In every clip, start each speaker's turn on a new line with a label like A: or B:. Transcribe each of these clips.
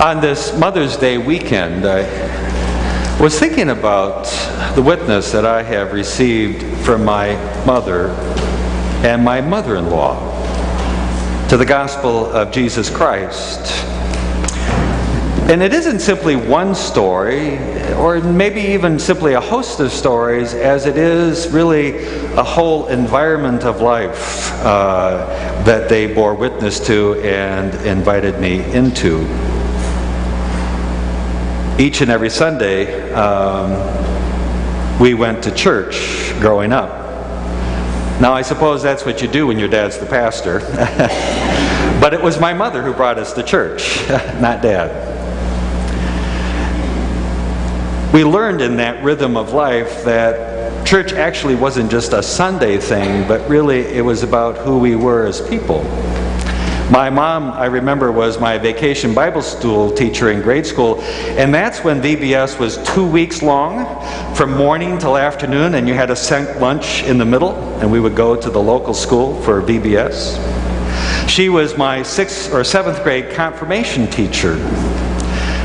A: On this Mother's Day weekend, I was thinking about the witness that I have received from my mother and my mother-in-law to the gospel of Jesus Christ. And it isn't simply one story, or maybe even simply a host of stories, as it is really a whole environment of life that they bore witness to and invited me into. Each and every Sunday, we went to church growing up. Now, I suppose that's what you do when your dad's the pastor. But it was my mother who brought us to church, not Dad. We learned in that rhythm of life that church actually wasn't just a Sunday thing, but really it was about who we were as people. My mom, I remember, was my vacation Bible school teacher in grade school, and that's when VBS was 2 weeks long, from morning till afternoon, and you had a sent lunch in the middle, and we would go to the local school for VBS. She was my 6th or 7th grade confirmation teacher.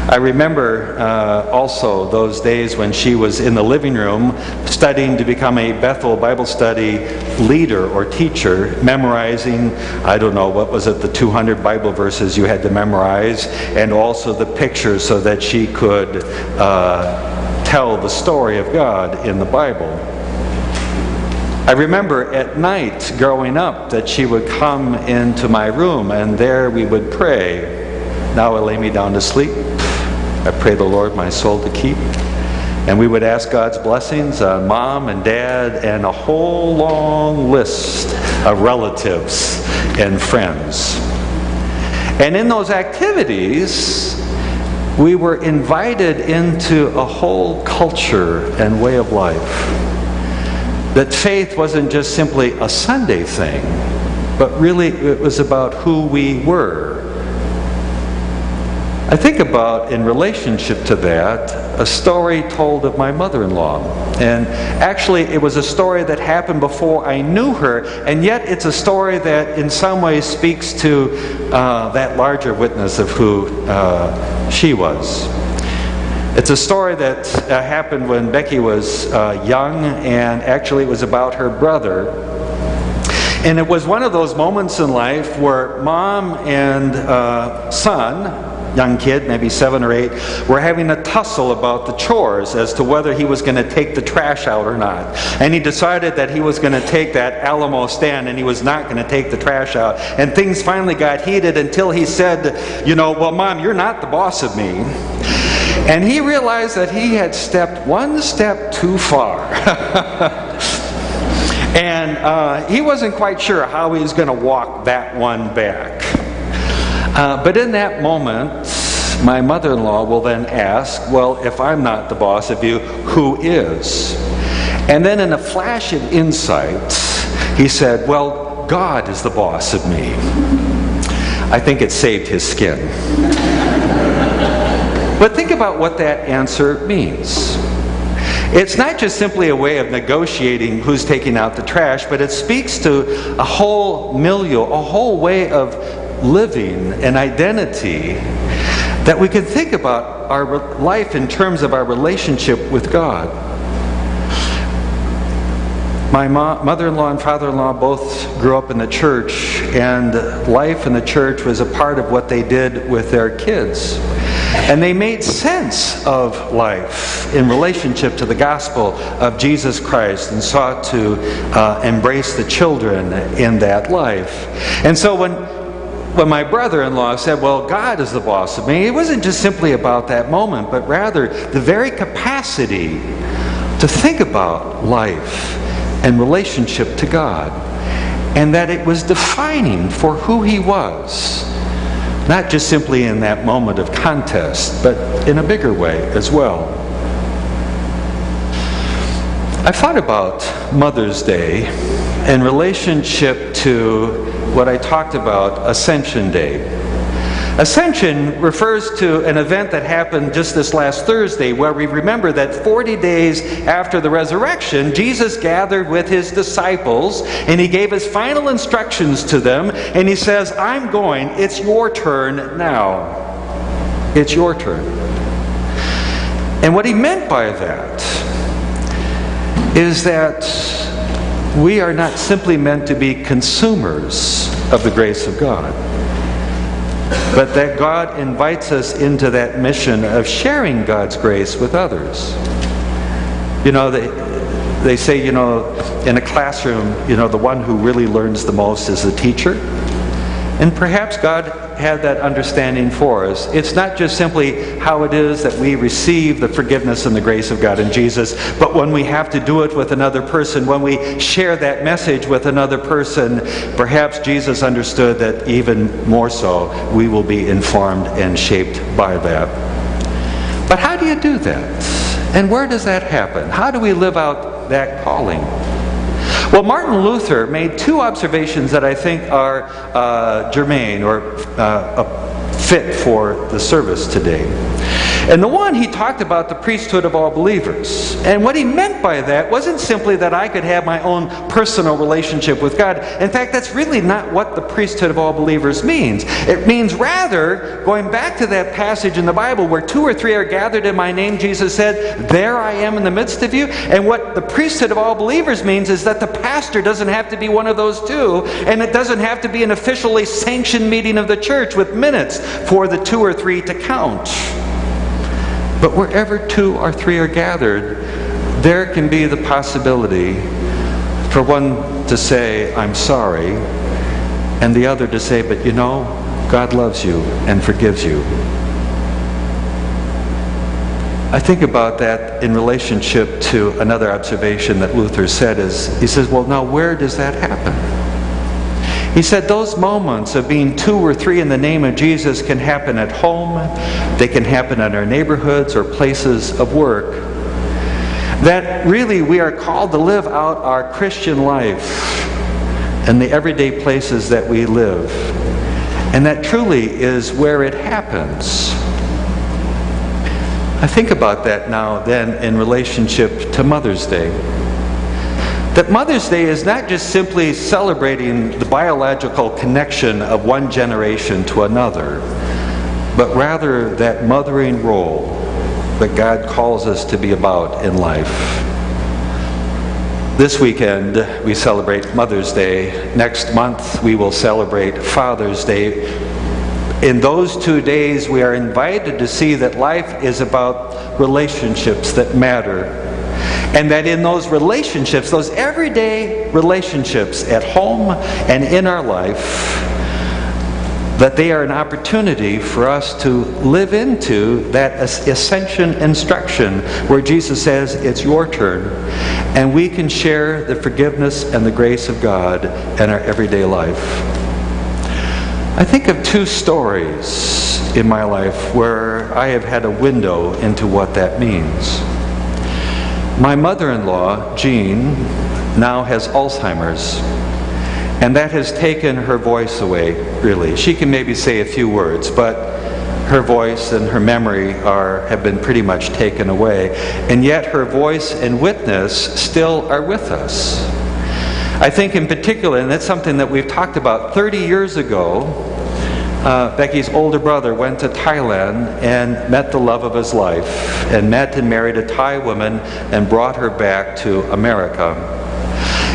A: I remember also those days when she was in the living room studying to become a Bethel Bible study leader or teacher, memorizing, I don't know, what was it, the 200 Bible verses you had to memorize, and also the pictures so that she could tell the story of God in the Bible. I remember at night growing up that she would come into my room, and there we would pray. Now I lay me down to sleep. I pray the Lord my soul to keep. And we would ask God's blessings on Mom and Dad and a whole long list of relatives and friends. And in those activities, we were invited into a whole culture and way of life. That faith wasn't just simply a Sunday thing, but really it was about who we were. I think about, in relationship to that, a story told of my mother-in-law. And actually, it was a story that happened before I knew her, and yet it's a story that in some ways speaks to that larger witness of who she was. It's a story that happened when Becky was young, and actually it was about her brother. And it was one of those moments in life where Mom and son, young kid, maybe 7 or 8, were having a tussle about the chores as to whether he was going to take the trash out or not. And he decided that he was going to take that Alamo stand and he was not going to take the trash out. And things finally got heated until he said, well, Mom, you're not the boss of me. And he realized that he had stepped one step too far. And he wasn't quite sure how he was going to walk that one back. But in that moment, my mother-in-law will then ask, well, if I'm not the boss of you, who is? And then in a flash of insight, he said, well, God is the boss of me. I think it saved his skin. But think about what that answer means. It's not just simply a way of negotiating who's taking out the trash, but it speaks to a whole milieu, a whole way of living, an identity that we can think about our life in terms of our relationship with God. My mother-in-law and father-in-law both grew up in the church, and life in the church was a part of what they did with their kids. And they made sense of life in relationship to the gospel of Jesus Christ and sought to embrace the children in that life. And so when my brother-in-law said, well, God is the boss of me, it wasn't just simply about that moment, but rather the very capacity to think about life and relationship to God, and that it was defining for who he was, not just simply in that moment of contest, but in a bigger way as well. I thought about Mother's Day in relationship to what I talked about, Ascension Day. Ascension refers to an event that happened just this last Thursday, where we remember that 40 days after the resurrection, Jesus gathered with his disciples and he gave his final instructions to them, and he says, I'm going, it's your turn now. It's your turn. And what he meant by that is that we are not simply meant to be consumers of the grace of God, but that God invites us into that mission of sharing God's grace with others. You know, they say, you know, in a classroom, you know, the one who really learns the most is the teacher. And perhaps God had that understanding for us. It's not just simply how it is that we receive the forgiveness and the grace of God in Jesus, but when we have to do it with another person, when we share that message with another person, perhaps Jesus understood that even more so, we will be informed and shaped by that. But how do you do that? And where does that happen? How do we live out that calling? Well, Martin Luther made two observations that I think are germane or fit for the service today. And the one, he talked about the priesthood of all believers. And what he meant by that wasn't simply that I could have my own personal relationship with God. In fact, that's really not what the priesthood of all believers means. It means rather, going back to that passage in the Bible where 2 or 3 are gathered in my name, Jesus said, there I am in the midst of you. And what the priesthood of all believers means is that the pastor doesn't have to be one of those two, and it doesn't have to be an officially sanctioned meeting of the church with minutes for the 2 or 3 to count. But wherever 2 or 3 are gathered, there can be the possibility for one to say, I'm sorry, and the other to say, but you know, God loves you and forgives you. I think about that in relationship to another observation that Luther said is, he says, well, now where does that happen? He said those moments of being 2 or 3 in the name of Jesus can happen at home, they can happen in our neighborhoods or places of work. That really we are called to live out our Christian life in the everyday places that we live. And that truly is where it happens. I think about that now then in relationship to Mother's Day. That Mother's Day is not just simply celebrating the biological connection of one generation to another, but rather that mothering role that God calls us to be about in life. This weekend we celebrate Mother's Day. Next month we will celebrate Father's Day. In those 2 days we are invited to see that life is about relationships that matter. And that in those relationships, those everyday relationships at home and in our life, that they are an opportunity for us to live into that ascension instruction where Jesus says, it's your turn. And we can share the forgiveness and the grace of God in our everyday life. I think of 2 stories in my life where I have had a window into what that means. My mother-in-law, Jean, now has Alzheimer's, and that has taken her voice away, really. She can maybe say a few words, but her voice and her memory have been pretty much taken away, and yet her voice and witness still are with us. I think in particular, and that's something that we've talked about, 30 years ago, Becky's older brother went to Thailand and met the love of his life, and met and married a Thai woman and brought her back to America.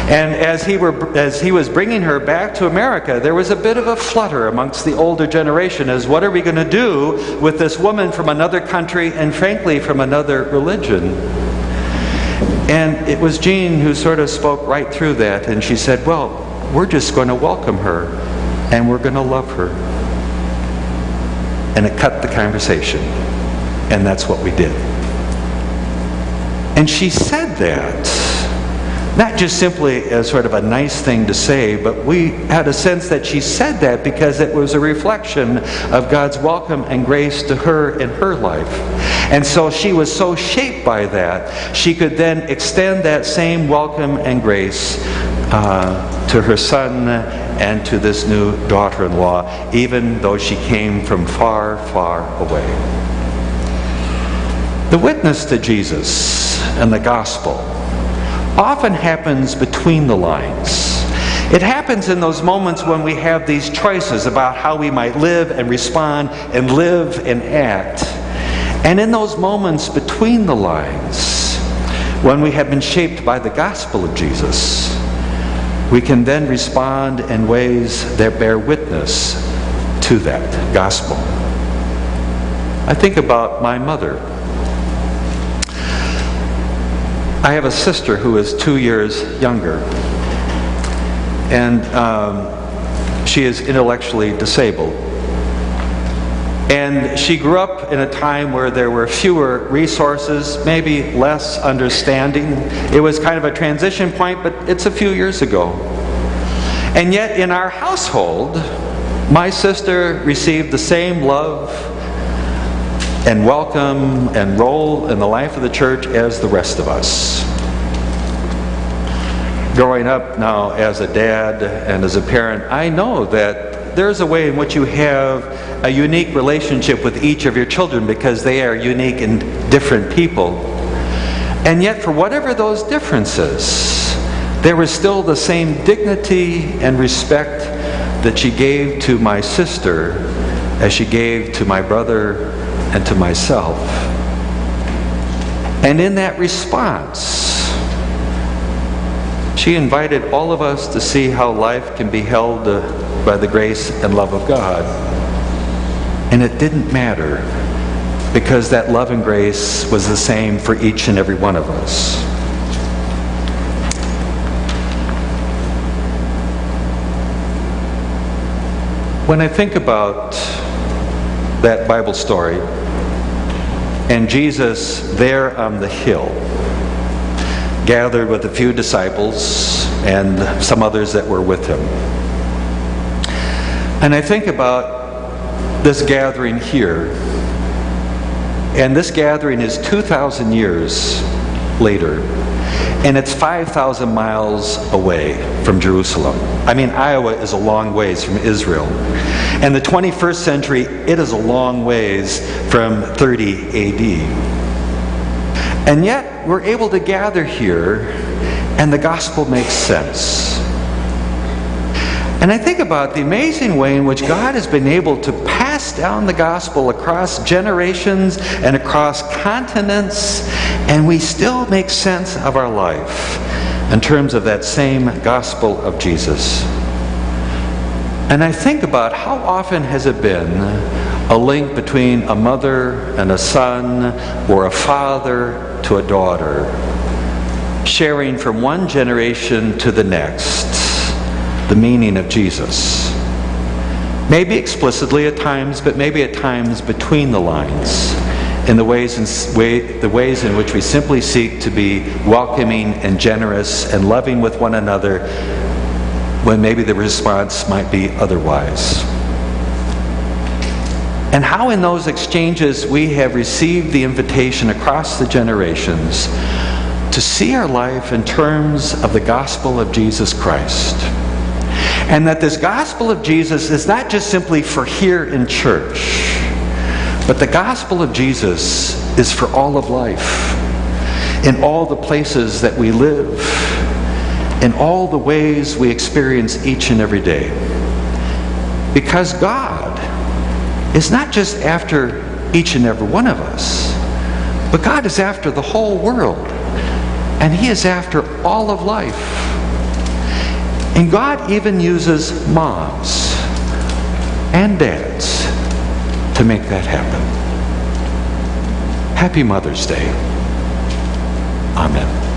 A: And as he was bringing her back to America, there was a bit of a flutter amongst the older generation as what are we going to do with this woman from another country and frankly from another religion. And it was Jean who sort of spoke right through that, and she said, well, we're just going to welcome her and we're going to love her. And it cut the conversation. And that's what we did. And she said that, not just simply as sort of a nice thing to say, but we had a sense that she said that because it was a reflection of God's welcome and grace to her in her life. And so she was so shaped by that, she could then extend that same welcome and grace to her son and to this new daughter-in-law, even though she came from far, far away. The witness to Jesus and the gospel often happens between the lines. It happens in those moments when we have these choices about how we might live and respond and live and act. And in those moments between the lines, when we have been shaped by the gospel of Jesus, we can then respond in ways that bear witness to that gospel. I think about my mother. I have a sister who is 2 years younger, and she is intellectually disabled. And she grew up in a time where there were fewer resources, maybe less understanding. It was kind of a transition point, but it's a few years ago. And yet in our household, my sister received the same love and welcome and role in the life of the church as the rest of us. Growing up now as a dad and as a parent, I know that there's a way in which you have a unique relationship with each of your children because they are unique and different people. And yet, for whatever those differences, there was still the same dignity and respect that she gave to my sister as she gave to my brother and to myself. And in that response, she invited all of us to see how life can be held by the grace and love of God. And it didn't matter, because that love and grace was the same for each and every one of us. When I think about that Bible story and Jesus there on the hill, gathered with a few disciples and some others that were with him. And I think about this gathering here, and this gathering is 2,000 years later, and it's 5,000 miles away from Jerusalem. I mean, Iowa is a long ways from Israel. And the 21st century, it is a long ways from 30 AD. And yet, we're able to gather here, and the gospel makes sense. And I think about the amazing way in which God has been able to pass down the gospel across generations and across continents, and we still make sense of our life in terms of that same gospel of Jesus. And I think about how often has it been a link between a mother and a son, or a father to a daughter, sharing from one generation to the next the meaning of Jesus. Maybe explicitly at times, but maybe at times between the lines, in the ways in which we simply seek to be welcoming and generous and loving with one another when maybe the response might be otherwise. And how in those exchanges we have received the invitation across the generations to see our life in terms of the gospel of Jesus Christ. And that this gospel of Jesus is not just simply for here in church, but the gospel of Jesus is for all of life, in all the places that we live, in all the ways we experience each and every day. Because God is not just after each and every one of us, but God is after the whole world, and He is after all of life. And God even uses moms and dads to make that happen. Happy Mother's Day. Amen.